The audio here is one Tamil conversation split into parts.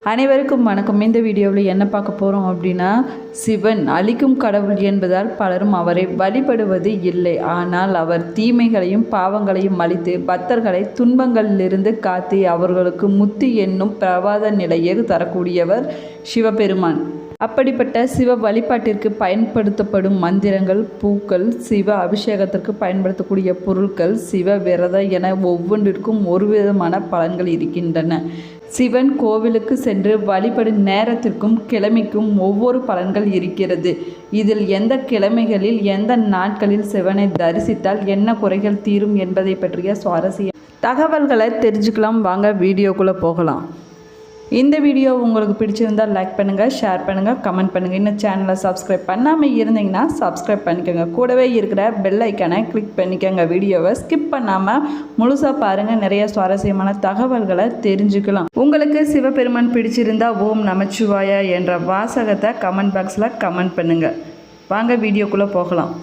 அனைவருக்கும் வணக்கம். இந்த வீடியோவில் என்ன பார்க்க போகிறோம் அப்படின்னா, சிவன் அழிக்கும் கடவுள் என்பதால் பலரும் அவரை வழிபடுவது இல்லை. ஆனால் அவர் தீமைகளையும் பாவங்களையும் அழித்து பக்தர்களை துன்பங்களிலிருந்து காத்து அவர்களுக்கு முத்தி என்னும் பிரபாத நிலையை தரக்கூடியவர் சிவபெருமான். அப்படிப்பட்ட சிவ வழிபாட்டிற்கு பயன்படுத்தப்படும் மந்திரங்கள், பூக்கள், சிவ அபிஷேகத்திற்கு பயன்படுத்தக்கூடிய பொருட்கள், சிவ விரதம் என ஒவ்வொன்றிற்கும் ஒரு விதமான பலன்கள் இருக்கின்றன. சிவன் கோவிலுக்கு சென்று வழிபடும் நேரத்திற்கும் கிழமைக்கும் ஒவ்வொரு பலன்கள் இருக்கிறது. இதில் எந்த கிழமைகளில் எந்த நாட்களில் சிவனை தரிசித்தால் என்ன குறைகள் தீரும் என்பதை பற்றிய சுவாரஸ்ய தகவல்களை தெரிஞ்சுக்கலாம். வாங்க வீடியோக்குள்ளே போகலாம். இந்த வீடியோ உங்களுக்கு பிடிச்சிருந்தால் லைக் பண்ணுங்கள், ஷேர் பண்ணுங்கள், கமெண்ட் பண்ணுங்கள். இன்னும் சேனலை சப்ஸ்கிரைப் பண்ணாமல் இருந்தீங்கன்னா சப்ஸ்கிரைப் பண்ணிக்கோங்க. கூடவே இருக்கிற பெல் ஐக்கானை கிளிக் பண்ணிக்கோங்க. வீடியோவை ஸ்கிப் பண்ணாமல் முழுசாக பாருங்கள். நிறைய சுவாரஸ்யமான தகவல்களை தெரிஞ்சுக்கலாம். உங்களுக்கு சிவபெருமான் பிடிச்சிருந்தா ஓம் நமச்சிவாயா என்ற வாசகத்தை கமெண்ட் பாக்ஸில் கமெண்ட் பண்ணுங்கள். வாங்க வீடியோக்குள்ளே போகலாம்.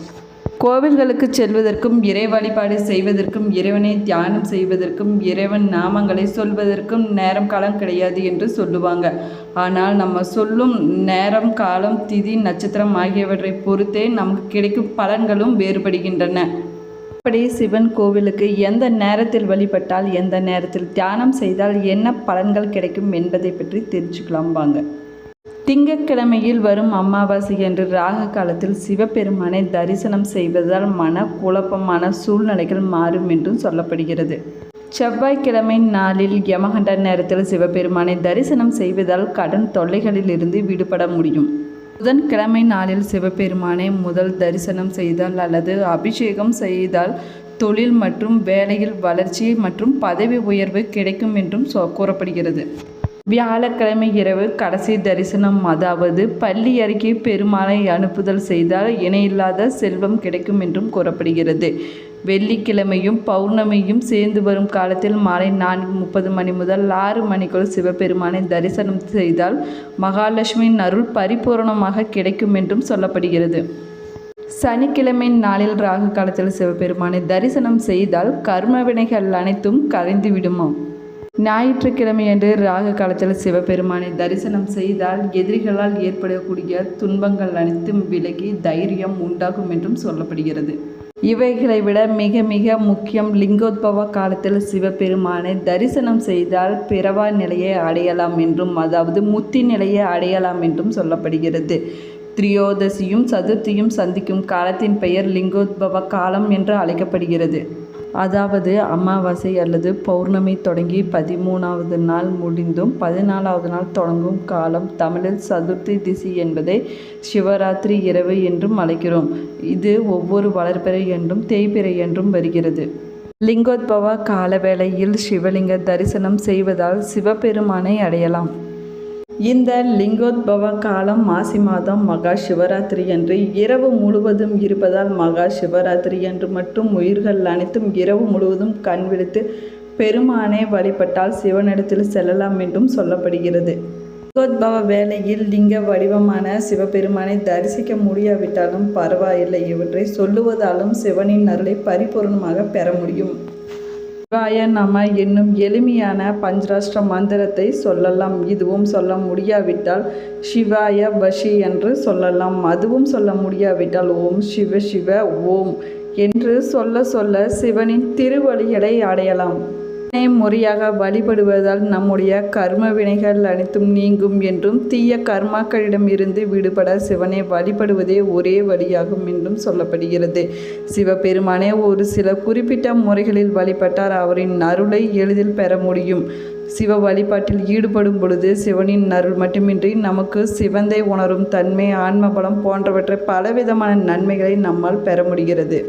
கோவில்களுக்கு செல்வதற்கும் இறை வழிபாடு செய்வதற்கும் இறைவனை தியானம் செய்வதற்கும் இறைவன் நாமங்களை சொல்வதற்கும் நேரம் காலம் கிடையாது என்று சொல்லுவாங்க. ஆனால் நம்ம சொல்லும் நேரம் காலம் திதி நட்சத்திரம் ஆகியவற்றை பொறுத்தே நமக்கு கிடைக்கும் பலன்களும் வேறுபடுகின்றன. அப்படி சிவன் கோவிலுக்கு எந்த நேரத்தில் வழிபட்டால் எந்த நேரத்தில் தியானம் செய்தால் என்ன பலன்கள் கிடைக்கும் என்பதை பற்றி தெரிஞ்சுக்கலாம் வாங்க. திங்கட்கிழமையில் வரும் அமாவாசை என்று ராக காலத்தில் சிவபெருமானை தரிசனம் செய்வதால் மன குழப்பமான சூழ்நிலைகள் மாறும் என்றும் சொல்லப்படுகிறது. செவ்வாய்க்கிழமை நாளில் யமகண்ட நேரத்தில் சிவபெருமானை தரிசனம் செய்வதால் கடன் தொல்லைகளில் இருந்து விடுபட முடியும். புதன்கிழமை நாளில் சிவபெருமானை முதல் தரிசனம் செய்தால் அல்லது அபிஷேகம் செய்தால் தொழில் மற்றும் வேலையில் வளர்ச்சி மற்றும் பதவி உயர்வு கிடைக்கும் என்றும் கூறப்படுகிறது. வியாழக்கிழமை இரவு கடைசி தரிசனம், அதாவது பள்ளி அருகே பெருமாளை அனுப்புதல் செய்தால் இணையில்லாத செல்வம் கிடைக்கும் என்றும் கூறப்படுகிறது. வெள்ளிக்கிழமையும் பௌர்ணமியும் சேர்ந்து வரும் காலத்தில் மாலை 4:30 மணி முதல் 6 மணிக்குள் சிவபெருமானை தரிசனம் செய்தால் மகாலட்சுமியின் அருள் பரிபூரணமாக கிடைக்கும் என்றும் சொல்லப்படுகிறது. சனிக்கிழமை நாளில் ராகு காலத்தில் சிவபெருமானை தரிசனம் செய்தால் கர்ம வினைகள் அனைத்தும் கரைந்து விடுமா. ஞாயிற்றுக்கிழமையன்று ராகு காலத்தில் சிவபெருமானை தரிசனம் செய்தால் எதிரிகளால் ஏற்படக்கூடிய துன்பங்கள் அனைத்தும் விலகி தைரியம் உண்டாகும் என்றும் சொல்லப்படுகிறது. இவைகளை விட மிக மிக முக்கியம், லிங்கோத்பவ காலத்தில் சிவபெருமானை தரிசனம் செய்தால் பிறவா நிலையை அடையலாம் என்றும், அதாவது முத்தி நிலையை அடையலாம் என்றும் சொல்லப்படுகிறது. திரியோதசியும் சதுர்த்தியும் சந்திக்கும் காலத்தின் பெயர் லிங்கோத்பவ காலம் என்று அழைக்கப்படுகிறது. அதாவது அமாவாசை அல்லது பௌர்ணமி தொடங்கி 13வது நாள் முடிந்தும் 14வது நாள் தொடங்கும் காலம். தமிழில் சதுர்த்தி திசி என்பதை சிவராத்திரி இரவு என்றும் அழைக்கிறோம். இது ஒவ்வொரு வளர்பிறை என்றும் தேய்பிறை என்றும் வருகிறது. லிங்கோத்பவ கால வேளையில் சிவலிங்க தரிசனம் செய்வதால் சிவபெருமானை அடையலாம். இந்த லிங்கோத்பவ காலம் மாசி மாதம் மகா சிவராத்திரி அன்று இரவு முழுவதும் இருப்பதால் மகா சிவராத்திரி அன்று மட்டும் உயிர்கள் அனைத்தும் இரவு முழுவதும் கண் விழித்து பெருமானை வழிபட்டால் சிவனிடத்தில் செல்லலாம் என்றும் சொல்லப்படுகிறது. லிங்கோத்பவ வேளையில் லிங்க வடிவமான சிவபெருமானை தரிசிக்க முடியாவிட்டாலும் பரவாயில்லை, இவற்றை சொல்லுவதாலும் சிவனின் அருளை பரிபூர்ணமாக பெற முடியும். சிவாய நம என்னும் எளிமையான பஞ்சராஷ்டிர மந்திரத்தை சொல்லலாம். இதுவும் சொல்ல முடியாவிட்டால் சிவாய வஷி என்று சொல்லலாம். அதுவும் சொல்ல முடியாவிட்டால் ஓம் சிவ சிவ ஓம் என்று சொல்ல சொல்ல சிவனின் திருவழிகளை அடையலாம். முறையாக வழிபடுவதால் நம்முடைய கர்ம வினைகள் அனைத்தும் நீங்கும் என்றும், தீய கர்மாக்களிடம் இருந்து விடுபட சிவனை வழிபடுவதே ஒரே வழியாகும் என்றும் சொல்லப்படுகிறது. சிவபெருமானே ஒரு சில குறிப்பிட்ட முறைகளில் வழிபட்டார் அவரின் அருளை எளிதில் பெற முடியும். சிவ வழிபாட்டில் ஈடுபடும் பொழுது சிவனின் அருள் மட்டுமின்றி நமக்கு சிவந்தை உணரும் தன்மை, ஆன்மபலம் போன்றவற்றை பலவிதமான நன்மைகளை நம்மால் பெற முடிகிறது.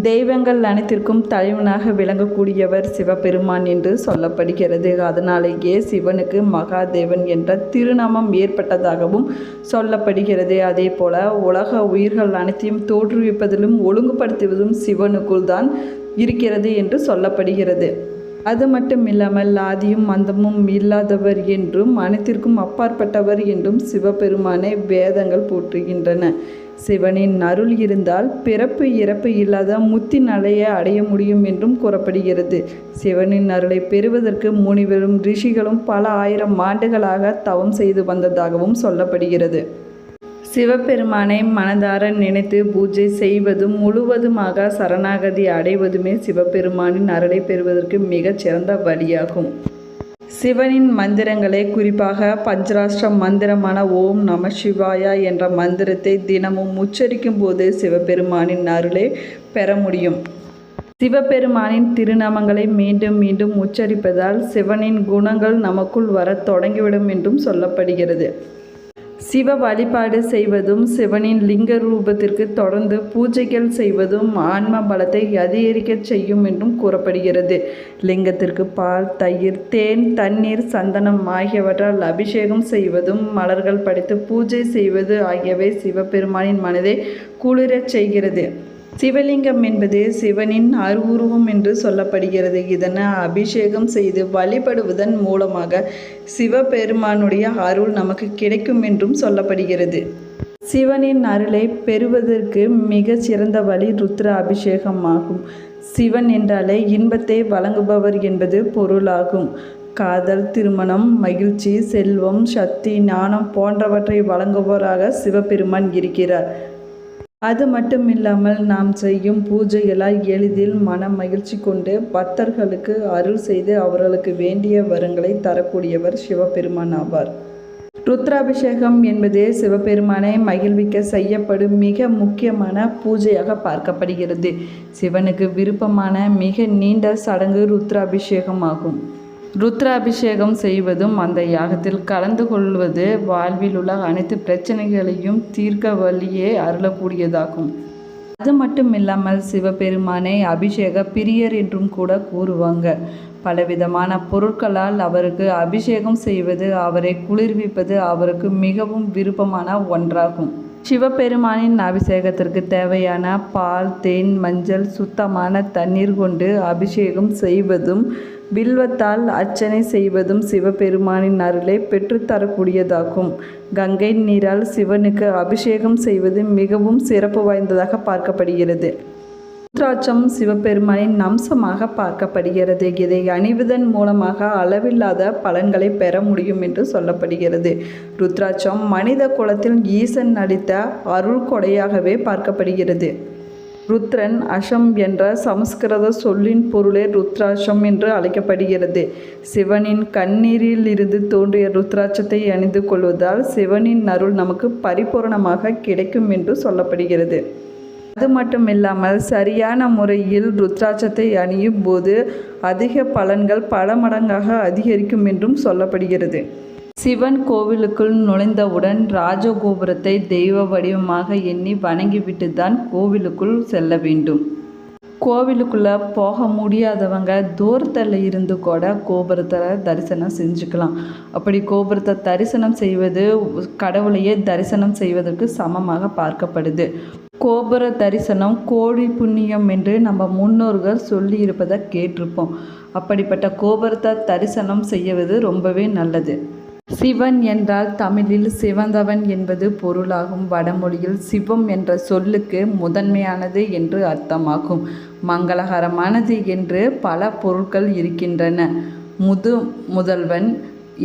தெய்வங்கள் அனைத்திற்கும் தலைவனாக விளங்கக்கூடியவர் சிவபெருமான் என்று சொல்லப்படுகிறது. அதனாலேயே சிவனுக்கு மகாதேவன் என்ற திருநாமம் ஏற்பட்டதாகவும் சொல்லப்படுகிறது. அதே போல உலக உயிர்கள் அனைத்தையும் தோற்றுவிப்பதிலும் ஒழுங்குபடுத்துவதும் சிவனுக்குள் தான் இருக்கிறது என்று சொல்லப்படுகிறது. அது மட்டும் இல்லாமல் ஆதியும் அந்தமும் இல்லாதவர் என்றும் அனைத்திற்கும் அப்பாற்பட்டவர் என்றும் சிவபெருமானை வேதங்கள் போற்றுகின்றன. சிவனின் அருள் இருந்தால் பிறப்பு இறப்பு இல்லாத முத்தி நிலையை அடைய முடியும் என்றும் கூறப்படுகிறது. சிவனின் அருளை பெறுவதற்கு முனிவரும் ரிஷிகளும் பல ஆயிரம் ஆண்டுகளாக தவம் செய்து வந்ததாகவும் சொல்லப்படுகிறது. சிவபெருமானை மனதார நினைத்து பூஜை செய்வதும் முழுவதுமாக சரணாகதி அடைவதுமே சிவபெருமானின் அருளை பெறுவதற்கு மிகச் சிறந்த வழியாகும். சிவனின் மந்திரங்களை, குறிப்பாக பஞ்சராஷ்டிர மந்திரமான ஓம் நம சிவாயா என்ற மந்திரத்தை தினமும் உச்சரிக்கும் போது சிவபெருமானின் அருளை பெற முடியும். சிவபெருமானின் திருநாமங்களை மீண்டும் மீண்டும் உச்சரிப்பதால் சிவனின் குணங்கள் நமக்குள் வரத் தொடங்கிவிடும் என்றும் சொல்லப்படுகிறது. சிவ வழிபாடு செய்வதும் சிவனின் லிங்க ரூபத்திற்கு தொடர்ந்து பூஜைகள் செய்வதும் ஆன்ம பலத்தை அதிகரிக்க செய்யும் என்றும் கூறப்படுகிறது. லிங்கத்திற்கு பால், தயிர், தேன், தண்ணீர், சந்தனம் ஆகியவற்றால் அபிஷேகம் செய்வதும் மலர்கள் படைத்து பூஜை செய்வது ஆகியவை சிவபெருமானின் மனதை குளிரச் செய்கிறது. சிவலிங்கம் என்பது சிவனின் அருவுருவம் என்று சொல்லப்படுகிறது. இதனை அபிஷேகம் செய்து வழிபடுவதன் மூலமாக சிவபெருமானுடைய அருள் நமக்கு கிடைக்கும் என்றும் சொல்லப்படுகிறது. சிவனின் அருளை பெறுவதற்கு மிக சிறந்த வழி ருத்ர அபிஷேகமாகும். சிவன் என்றாலே இன்பத்தை வழங்குபவர் என்பது பொருளாகும். காதல், திருமணம், மகிழ்ச்சி, செல்வம், சக்தி, ஞானம் போன்றவற்றை வழங்குபவராக சிவபெருமான் இருக்கிறார். அது மட்டுமில்லாமல் நாம் செய்யும் பூஜைகளால் எளிதில் மன மகிழ்ச்சி கொண்டு பக்தர்களுக்கு அருள் செய்து அவர்களுக்கு வேண்டிய வரங்களை தரக்கூடியவர் சிவபெருமான் ஆவார். ருத்ராபிஷேகம் என்பது சிவபெருமானை மகிழ்விக்க செய்யப்படும் மிக முக்கியமான பூஜையாக பார்க்கப்படுகிறது. சிவனுக்கு விருப்பமான மிக நீண்ட சடங்கு ருத்ராபிஷேகம் ஆகும். ருத்ராபிஷேகம் செய்வதும் அந்த யாகத்தில் கலந்து கொள்வது வாழ்வில் உள்ள அனைத்து பிரச்சனைகளையும் தீர்க்க வழியே அருளக்கூடியதாகும். அது மட்டும் இல்லாமல் சிவபெருமானை அபிஷேக பிரியர் என்றும் கூட கூறுவாங்க. பலவிதமான பொருட்களால் அவருக்கு அபிஷேகம் செய்வது, அவரை குளிர்விப்பது அவருக்கு மிகவும் விருப்பமான ஒன்றாகும். சிவபெருமானின் அபிஷேகத்திற்கு தேவையான பால், தேன், மஞ்சள், சுத்தமான தண்ணீர் கொண்டு அபிஷேகம் செய்வதும் வில்வத்தால் அர்ச்சனை செய்வதும் சிவபெருமானின் அருளை பெற்றுத்தரக்கூடியதாகும். கங்கை நீரால் சிவனுக்கு அபிஷேகம் செய்வது மிகவும் சிறப்பு வாய்ந்ததாக பார்க்கப்படுகிறது. ருத்ராட்சம் சிவபெருமானின் அம்சமாக பார்க்கப்படுகிறது. இதை அணிவதன் மூலமாக அளவில்லாத பலன்களை பெற முடியும் என்று சொல்லப்படுகிறது. ருத்ராட்சம் மனித குலத்தில் ஈசன் அளித்த அருள் கொடையாகவே பார்க்கப்படுகிறது. ருத்ரன் அஷம் என்ற சமஸ்கிருத சொல்லின் பொருளே ருத்ராட்சம் என்று அழைக்கப்படுகிறது. சிவனின் கண்ணீரில் இருந்து தோன்றிய ருத்ராட்சத்தை அணிந்து கொள்வதால் சிவனின் அருள் நமக்கு பரிபூரணமாக கிடைக்கும் என்று சொல்லப்படுகிறது. அது மட்டுமில்லாமல் சரியான முறையில் ருத்ராட்சத்தை அணியும் போது அதிக பலன்கள் பல மடங்காக அதிகரிக்கும் என்றும் சொல்லப்படுகிறது. சிவன் கோவிலுக்குள் நுழைந்தவுடன் ராஜகோபுரத்தை தெய்வ வடிவமாக எண்ணி வணங்கிவிட்டு தான் கோவிலுக்குள் செல்ல வேண்டும். கோவிலுக்குள்ளே போக முடியாதவங்க தூரத்தில் இருந்து கூட கோபுரத்தை தரிசனம் செஞ்சுக்கலாம். அப்படி கோபுரத்தை தரிசனம் செய்வது கடவுளையே தரிசனம் செய்வதற்கு சமமாக பார்க்கப்படுது. கோபுர தரிசனம் கோடி புண்ணியம் என்று நம்ம முன்னோர்கள் சொல்லி இருப்பதை கேட்டிருப்போம். அப்படிப்பட்ட கோபுரத்தை தரிசனம் செய்வது ரொம்பவே நல்லது. சிவன் என்றால் தமிழில் சிவந்தவன் என்பது பொருளாகும். வடமொழியில் சிவம் என்ற சொல்லுக்கு முதன்மையானது என்று அர்த்தமாகும். மங்களகரமானது என்று பல பொருட்கள் இருக்கின்றன. முதல்வன்,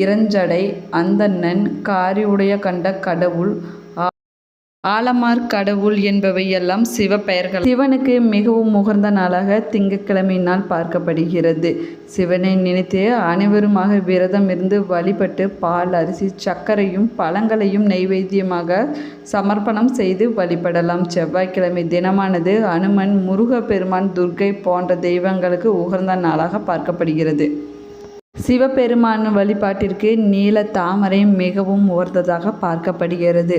இறஞ்சடை, அந்தணன், காரியுடைய கண்ட கடவுள், ஆலமார் கடவுள் என்பவையெல்லாம் சிவ பெயர்கள். சிவனுக்கு மிகவும் உகந்த நாளாக திங்கட்கிழமை நாள் பார்க்கப்படுகிறது. சிவனை நினைத்து அனைவருமாக விரதம் இருந்து வழிபட்டு பால், அரிசி, சர்க்கரையும் பழங்களையும் நைவேத்தியமாக சமர்ப்பணம் செய்து வழிபடலாம். செவ்வாய்க்கிழமை தினமானது அனுமன், முருகப்பெருமான், துர்க்கை போன்ற தெய்வங்களுக்கு உகந்த நாளாக பார்க்கப்படுகிறது. சிவபெருமான் வழிபாட்டிற்கு நீல தாமரை மிகவும் உகந்ததாக பார்க்கப்படுகிறது.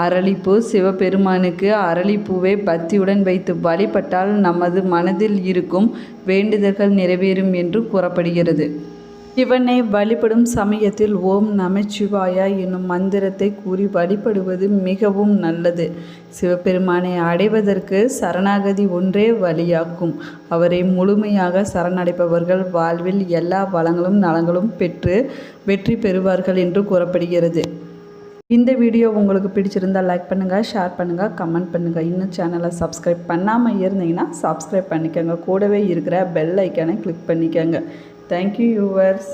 அரளிப்பூ சிவபெருமானுக்கு அரளிப்பூவை பக்தியுடன் வைத்து வழிபட்டால் நமது மனதில் இருக்கும் வேண்டுதல்கள் நிறைவேறும் என்று கூறப்படுகிறது. சிவனை வழிபடும் சமயத்தில் ஓம் நமச்சிவாயா என்னும் மந்திரத்தை கூறி வழிபடுவது மிகவும் நல்லது. சிவபெருமானை அடைவதற்கு சரணாகதி ஒன்றே வழியாகும். அவரை முழுமையாக சரணடைபவர்கள் வாழ்வில் எல்லா வளங்களும் நலங்களும் பெற்று வெற்றி பெறுவார்கள் என்று கூறப்படுகிறது. இந்த வீடியோ உங்களுக்கு பிடிச்சிருந்தால் லைக் பண்ணுங்கள், ஷேர் பண்ணுங்கள், கமெண்ட் பண்ணுங்கள். இன்னும் சேனலை சப்ஸ்கிரைப் பண்ணாமல் இருந்தீங்கன்னா சப்ஸ்கிரைப் பண்ணிக்கோங்க. கூடவே இருக்கிற பெல் ஐக்கானை கிளிக் பண்ணிக்கோங்க. Thank you viewers.